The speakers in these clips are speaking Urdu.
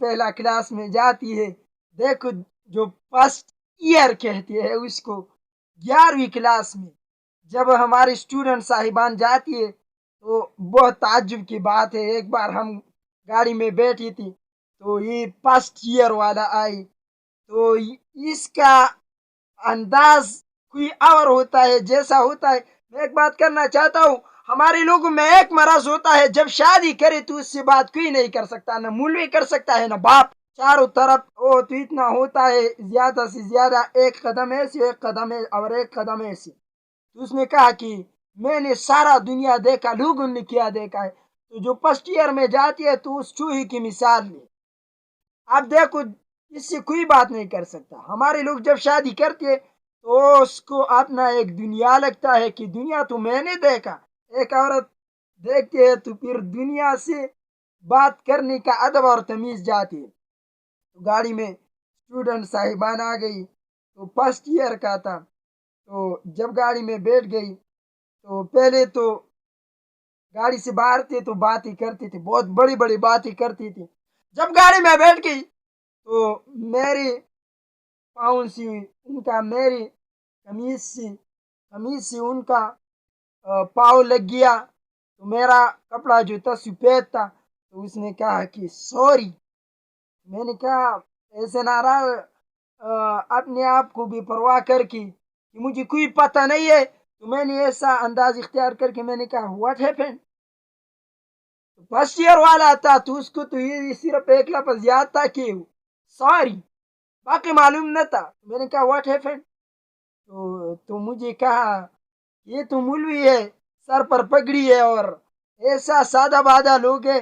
پہلا کلاس میں جاتی ہے، دیکھو جو فرسٹ ایئر کہتے ہیں اس کو، 11ویں کلاس میں جب ہماری اسٹوڈنٹ صاحبان جاتی ہے تو بہت تعجب کی بات ہے، ایک بار ہم گاڑی میں بیٹھی تھی تو یہ فرسٹ ایئر والا آئی، تو اس کا انداز کوئی اور ہوتا ہے جیسا ہوتا ہے۔ میں ایک بات کرنا چاہتا ہوں، ہمارے لوگوں میں ایک مرض ہوتا ہے، جب شادی کرے تو اس سے بات کوئی نہیں کر سکتا، نہ مولوی کر سکتا ہے نہ باپ، چاروں طرف وہ تو اتنا ہوتا ہے زیادہ سے زیادہ ایک قدم ایسے ایک قدم اور ایک قدم ایسے۔ تو اس نے کہا کہ میں نے سارا دنیا دیکھا، لوگوں نے کیا دیکھا ہے، تو جو فرسٹ ایئر میں جاتی ہے تو اس چوہی کی مثال لے۔ اب دیکھو اس سے کوئی بات نہیں کر سکتا، ہمارے لوگ جب شادی کرتے تو اس کو اپنا ایک دنیا لگتا ہے کہ دنیا تو میں نے دیکھا، ایک عورت دیکھتے ہے تو پھر دنیا سے بات کرنے کا ادب اور تمیز جاتی ہے۔ تو گاڑی میں اسٹوڈنٹ صاحبان آ گئی، تو فرسٹ ایئر کا تھا، تو جب گاڑی میں بیٹھ گئی تو پہلے تو گاڑی سے باہر تھے تو باتیں کرتی تھی، بہت بڑی بڑی باتیں کرتی تھی، جب گاڑی میں بیٹھ گئی تو میری پاؤں سی ان کا میری قمیض سے ان کا پاؤں لگ گیا، تو میرا کپڑا جو تھا سفید تھا، تو اس نے کہا کہ سوری۔ میں نے کہا ایسے ناراض اپنے آپ کو بھی پرواہ کر کے کہ مجھے کوئی پتہ نہیں ہے، تو میں نے ایسا انداز اختیار کر کے میں نے کہا واٹ ہیپن۔ فرسٹ ایئر والا تھا تو اس کو تو یہ صرف ایک لفظ یاد تھا کہ سوری، باقی معلوم نہ تھا۔ میں نے کہا واٹ ہیپن، تو مجھے کہا یہ تو مولوی ہے، سر پر پگڑی ہے اور ایسا سادہ بادہ لوگ ہے،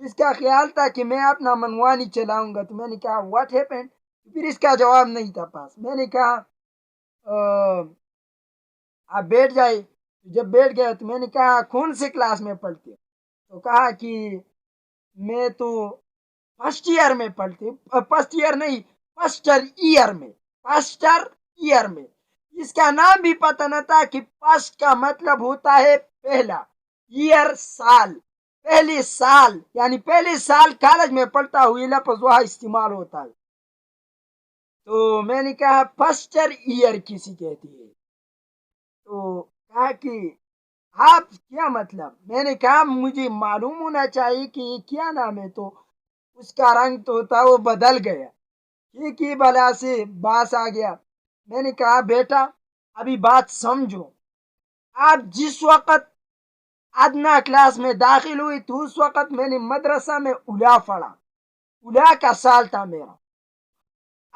اس کا خیال تھا کہ میں اپنا منوانی چلاؤں گا۔ تو میں نے کہا واٹ ہیپن، پھر اس کا جواب نہیں تھا پاس۔ میں نے کہا آپ بیٹھ جائے، جب بیٹھ گیا تو میں نے کہا کون سے کلاس میں پڑھتے، تو کہا کہ میں تو فرسٹ ایئر میں پڑھتی، فرسٹ ایئر نہیں فرسٹر ایئر میں۔ اس کا نام بھی پتہ نہ تھا کہ فرسٹ کا مطلب ہوتا ہے پہلا، ایئر سال، پہلے سال، یعنی پہلے سال کالج میں پڑھتا ہوئی لفظ وہاں استعمال ہوتا ہے۔ تو میں نے کہا فرسٹر ایئر کسی کہتی ہے، تو کہا کہ آپ کیا مطلب، میں نے کہا مجھے معلوم ہونا چاہیے کہ یہ کیا نام ہے، تو اس کا رنگ تو تھا وہ بدل گیا، کی بلا سے باس آ گیا۔ میں نے کہا بیٹا ابھی بات سمجھو، آپ جس وقت ادنا کلاس میں داخل ہوئی تو اس وقت میں نے مدرسہ میں الا پڑھا، الا کا سال تھا میرا۔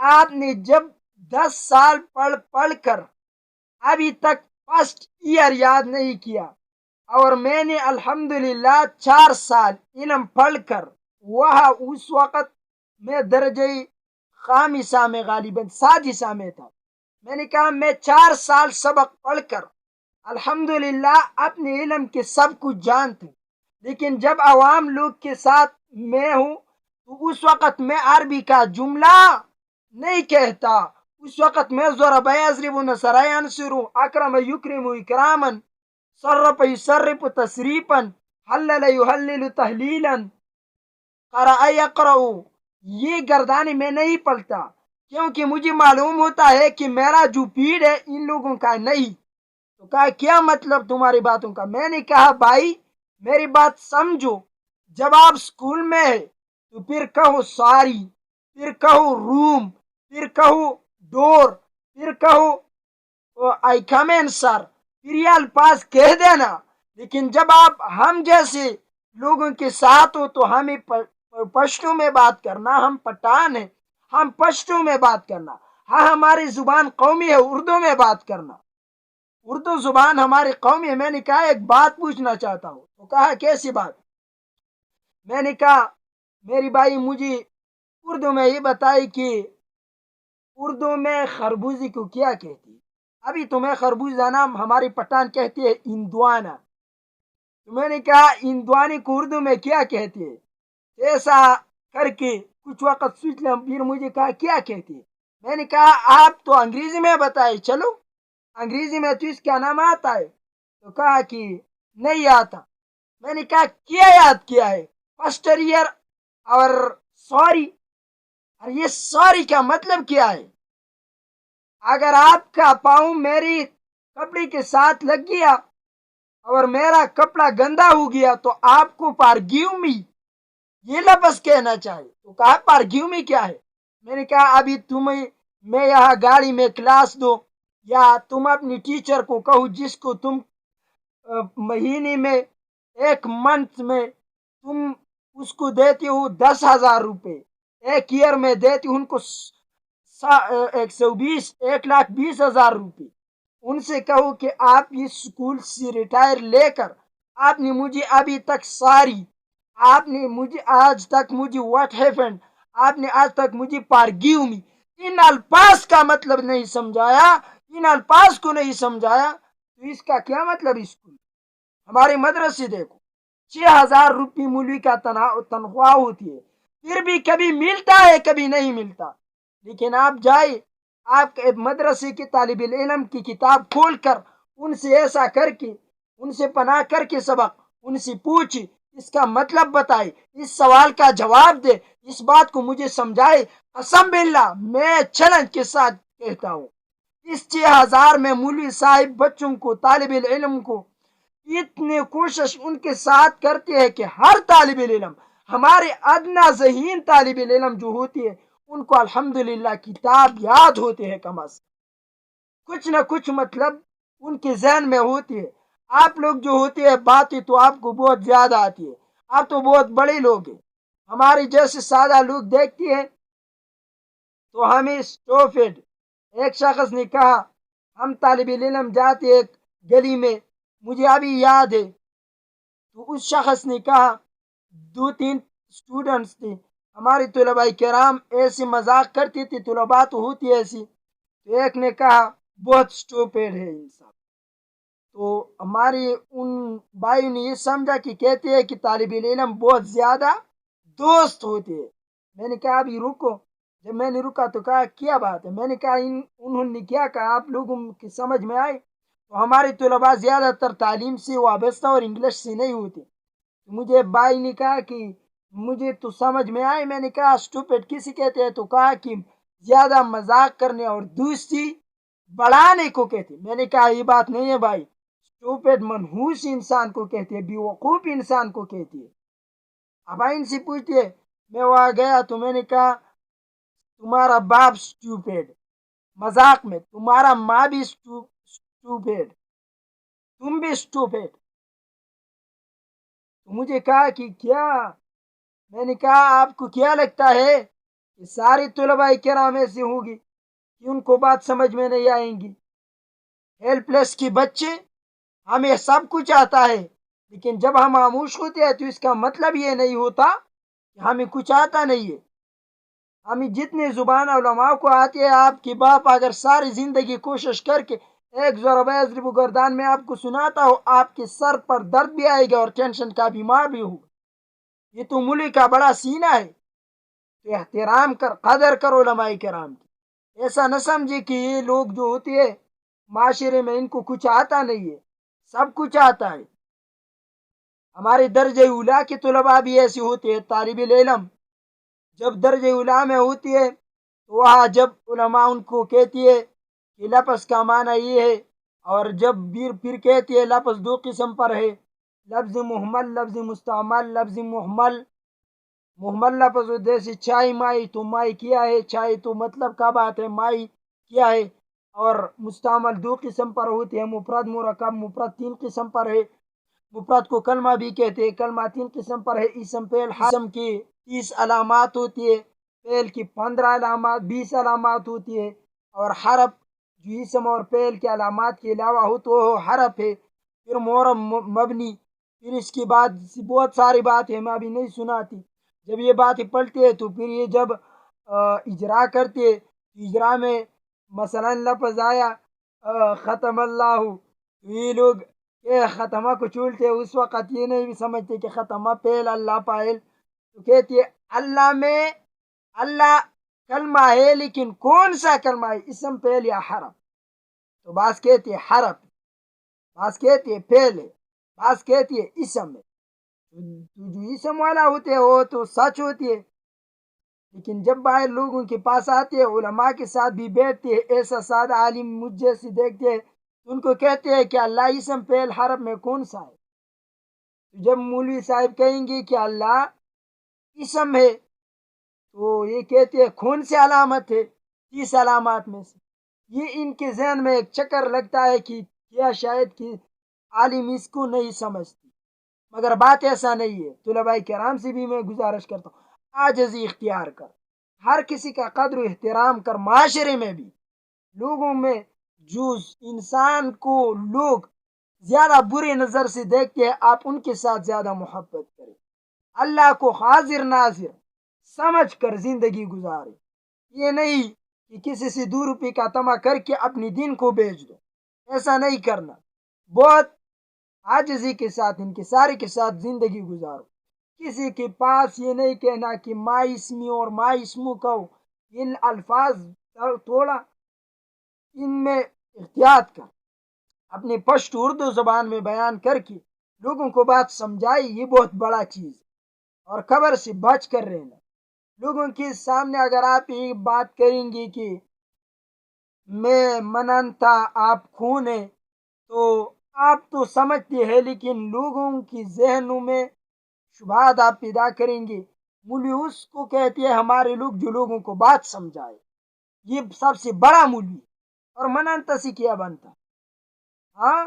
آپ نے جب 10 سال پڑھ کر ابھی تک فرسٹ ایئر یاد نہیں کیا، اور میں نے الحمدللہ 4 سال علم پڑھ کر وہاں اس وقت میں درجہ خامسہ میں غالباً سادسہ میں تھا، میں نے کہا میں 4 سال سبق پڑھ کر الحمدللہ اپنے علم کے سب کچھ جانتے، لیکن جب عوام لوگ کے ساتھ میں ہوں تو اس وقت میں عربی کا جملہ نہیں کہتا، اس وقت میں ضرب یضرب نصر ینصر، اکرم یکرم اکراما، صرف یصرف تصریفا، حلل یحلل تحلیلا، قرأ یقرأ، یہ گردانے میں نہیں پڑھتا، کیونکہ مجھے معلوم ہوتا ہے کہ میرا جو پیڑ ہے ان لوگوں کا نہیں۔ تو کہا کیا مطلب تمہاری باتوں کا، میں نے کہا بھائی میری بات سمجھو، جب آپ اسکول میں ہے تو پھر کہو ساری، پھر کہو روم، پھر کہو ڈور، پھر کہو آئی کم ان سر، پھر یہ الفاظ کہہ دینا، لیکن جب آپ ہم جیسے لوگوں کے ساتھ ہو تو ہمیں پشتو میں بات کرنا، ہم پٹھان ہیں، ہم پشتو میں بات کرنا، ہاں ہماری زبان قومی ہے اردو میں بات کرنا، اردو زبان ہماری قومی ہے۔ میں نے کہا ایک بات پوچھنا چاہتا ہوں، تو کہا کیسی بات، میں نے کہا میری بھائی مجھے اردو میں یہ بتائی کہ اردو میں خربوزے کو کیا کہتی ہے، ابھی تمہیں خربوزہ نام ہماری پٹھان کہتی ہے اندوانا، تو میں نے کہا اندوانے کو اردو میں کیا کہتی ہے، ایسا کر کے کچھ وقت سوچ لیا، پھر مجھے کہا کیا کہتی ہے، میں نے کہا آپ تو انگریزی میں بتائے، چلو انگریزی میں تو اس کا نام آتا ہے، تو کہا کہ نہیں آتا، میں نے کہا کیا یاد کیا ہے، فرسٹ ایئر اور سوری. اور یہ سوری کا مطلب کیا ہے؟ اگر آپ کا پاؤں میری کپڑے کے ساتھ لگ گیا اور میرا کپڑا گندا ہو گیا تو آپ کو فارگیو می یہ لفظ کہنا چاہیے. تو کہا فارگیو می کیا ہے؟ میں نے کہا ابھی تمہیں میں یہاں گاڑی میں کلاس دو، یا تم اپنی ٹیچر کو کہو جس کو تم مہینے میں، ایک منتھ میں تم اس کو دیتی ہو 10,000 روپے، ایک ایئر میں دیتی ہوں ان کو 1,20,000 روپے. ان سے کہو کہ آپ اس اسکول سے ریٹائر لے کر آپ نے مجھے ابھی تک ساری، آپ نے مجھے آج تک مجھے واٹ ہیپنڈ، آپ نے آج تک مجھے فارگیو می، ان الفاظ کا مطلب نہیں سمجھایا، ان الفاظ کو نہیں سمجھایا. تو اس کا کیا مطلب؟ اسکول ہمارے مدرسے دیکھو 6,000 روپے مولوی کا تنخواہ ہوتی ہے، پھر بھی کبھی ملتا ہے کبھی نہیں ملتا. لیکن آپ جائے، آپ کے مدرسے کے طالب علم کی کتاب کھول کر ان سے ایسا کر کے، ان سے پناہ کر کے سبق ان سے پوچھ، اس کا مطلب بتائے، اس سوال کا جواب دے، اس بات کو مجھے سمجھائے. قسم باللہ میں چیلنج کے ساتھ کہتا ہوں، اس 6,000 میں مولوی صاحب بچوں کو، طالب علم کو اتنی کوشش ان کے ساتھ کرتے ہیں کہ ہر طالب علم، ہمارے ادنا ذہین طالب علم جو ہوتی ہے، ان کو الحمدللہ کتاب یاد ہوتے ہیں، کم از کچھ نہ کچھ مطلب ان کے ذہن میں ہوتی ہے. آپ لوگ جو ہوتے ہیں باتیں تو آپ کو بہت زیادہ آتی ہے، آپ تو بہت بڑے لوگ ہیں. ہمارے جیسے سادہ لوگ دیکھتے ہیں تو ہمیں اسٹوفڈ. ایک شخص نے کہا، ہم طالب علم جاتے ایک گلی میں، مجھے ابھی یاد ہے، تو اس شخص نے کہا، 2-3 اسٹوڈنٹس تھے ہمارے طلباء کرام، ایسے مذاق کرتے تھے، طلباء تو ہوتی ایسی. تو ایک نے کہا بہت اسٹوپڈ ہے انسان. تو ہماری ان بھائی نے یہ سمجھا کہ کہتے ہیں کہ طالب علم بہت زیادہ دوست ہوتے ہیں. میں نے کہا ابھی رکو. جب میں نے رکا تو کہا کیا بات ہے؟ میں نے کہا انہوں نے کیا کہا آپ لوگوں کی سمجھ میں آئے؟ تو ہمارے طلباء زیادہ تر تعلیم سے وابستہ اور انگلش سے نہیں ہوتے. مجھے بھائی نے کہا کہ مجھے تو سمجھ میں آئے. میں نے کہا اسٹوپڈ کسی کہتے ہیں؟ تو کہا کہ زیادہ مذاق کرنے اور دوستی بڑھانے کو کہتے. میں نے کہا یہ بات نہیں ہے بھائی، اسٹوپڈ منحوس انسان کو کہتے ہیں، بیوقوف انسان کو کہتے ہیں. اب ان سے پوچھتے، میں وہاں گیا تو میں نے کہا تمہارا باپ اسٹوپڈ، مذاق میں تمہارا ماں بھی اسٹوپڈ، تم بھی اسٹوپڈ. تو مجھے کہا کہ کیا؟ میں نے کہا آپ کو کیا لگتا ہے کہ ساری طلباء کرام ایسے ہوگی کہ ان کو بات سمجھ میں نہیں آئیں گی؟ ہیلپ لیس کی بچے، ہمیں سب کچھ آتا ہے، لیکن جب ہم خاموش ہوتے ہیں تو اس کا مطلب یہ نہیں ہوتا کہ ہمیں کچھ آتا نہیں ہے. ہمیں جتنے زبان علماء کو آتی ہے، آپ کی باپ اگر ساری زندگی کوشش کر کے ایک ضرب یضرب گردان میں آپ کو سناتا ہو، آپ کے سر پر درد بھی آئے گا اور ٹینشن کا بیمار بھی ہوگا. یہ تو ملک کا بڑا سینہ ہے. تو احترام کر، قدر کرو علماء کرام کی. ایسا نہ سمجھے کہ یہ لوگ جو ہوتے ہیں معاشرے میں ان کو کچھ آتا نہیں ہے، سب کچھ آتا ہے. ہمارے درجہ اولیٰ کے طلباء بھی ایسے ہوتے ہیں. طالب علم جب درجہ اولیٰ میں ہوتی ہے تو وہاں جب علماء ان کو کہتی ہے کہ لفظ کا معنی یہ ہے، اور جب پھر کہتی ہے لفظ 2 قسم پر ہے، لفظ محمل، لفظ مستعمل. لفظ محمل لفظ جیسے چائے مائی، تو مائی کیا ہے، چائے تو مطلب کا بات ہے، مائی کیا ہے. اور مستعمل 2 قسم پر ہوتے ہیں، مفرد مرکب. مفرد 3 قسم پر ہے. مفرد کو کلمہ بھی کہتے ہیں. کلمہ 3 قسم پر ہے، اسم، فعل، حرف. اسم کی 30 علامات ہوتی ہے، فعل کی 15 علامات، 20 علامات ہوتی ہے. اور حرف جو اسم اور فعل کے علامات کے علاوہ ہو تو وہ حرف ہے. پھر معرب، مبنی. پھر اس کے بعد بہت ساری بات ہے، میں ابھی نہیں سناتی. جب یہ باتیں پڑھتے ہیں تو پھر یہ جب اجرا کرتے، اجرا میں مثلا لفظ آیا ختم اللہ، یہ لوگ ختمہ کو چھولتے، اس وقت یہ نہیں سمجھتے کہ ختمہ فعل، اللہ فاعل. تو کہتے اللہ میں اللہ کلمہ ہے، لیکن کون سا کلمہ ہے، اسم، فعل یا حرف؟ تو بعض کہتے ہیں حرف، بعض کہتے ہیں فعل ہے، بعض کہتے ہیں اسم ہے. تو جو اسم والا ہوتے ہیں وہ تو سچ ہوتی ہے، لیکن جب باہر لوگوں کے پاس آتے ہیں، علماء کے ساتھ بھی بیٹھتے ہیں، ایسا سادہ عالم مجھ جیسی دیکھتے ہیں، ان کو کہتے ہیں کہ اللہ اسم فعل حرف میں کون سا ہے؟ جب مولوی صاحب کہیں گے کہ اللہ اسم ہے تو یہ کہتے ہیں کون سی علامت ہے 30 علامات میں سے؟ یہ ان کے ذہن میں ایک چکر لگتا ہے کہ کیا شاید کہ عالم اس کو نہیں سمجھتی، مگر بات ایسا نہیں ہے۔ طلباء کرام سے بھی میں گزارش کرتا ہوں، عاجزی اختیار کر، ہر کسی کا قدر و احترام کر، معاشرے میں بھی لوگوں میں جو انسان کو لوگ زیادہ برے نظر سے دیکھتے ہیں آپ ان کے ساتھ زیادہ محبت کریں، اللہ کو حاضر ناظر سمجھ کر زندگی گزارے، یہ نہیں کہ کسی سے 2 روپے کا طمع کر کے اپنی دین کو بیچ دو، ایسا نہیں کرنا، بہت عاجزی کے ساتھ انکساری کے ساتھ زندگی گزارو، کسی کے پاس یہ نہیں کہنا کہ ما اسمی اور ما اسمو کہو، ان الفاظ تھوڑا ان میں احتیاط کر، اپنی پشت اردو زبان میں بیان کر کے لوگوں کو بات سمجھائی، یہ بہت بڑا چیز ہے، اور خبر سے بچ کر رہنا۔ لوگوں کے سامنے اگر آپ یہ بات کریں گے کہ میں منن تھا آپ خون ہے، تو آپ تو سمجھتے ہیں لیکن لوگوں کی ذہنوں میں شبہات آپ پیدا کریں گے۔ مولوی اس کو کہتے ہیں ہمارے لوگ جو لوگوں کو بات سمجھائے، یہ سب سے بڑا مولوی، اور منن تسی کیا بنتا، ہاں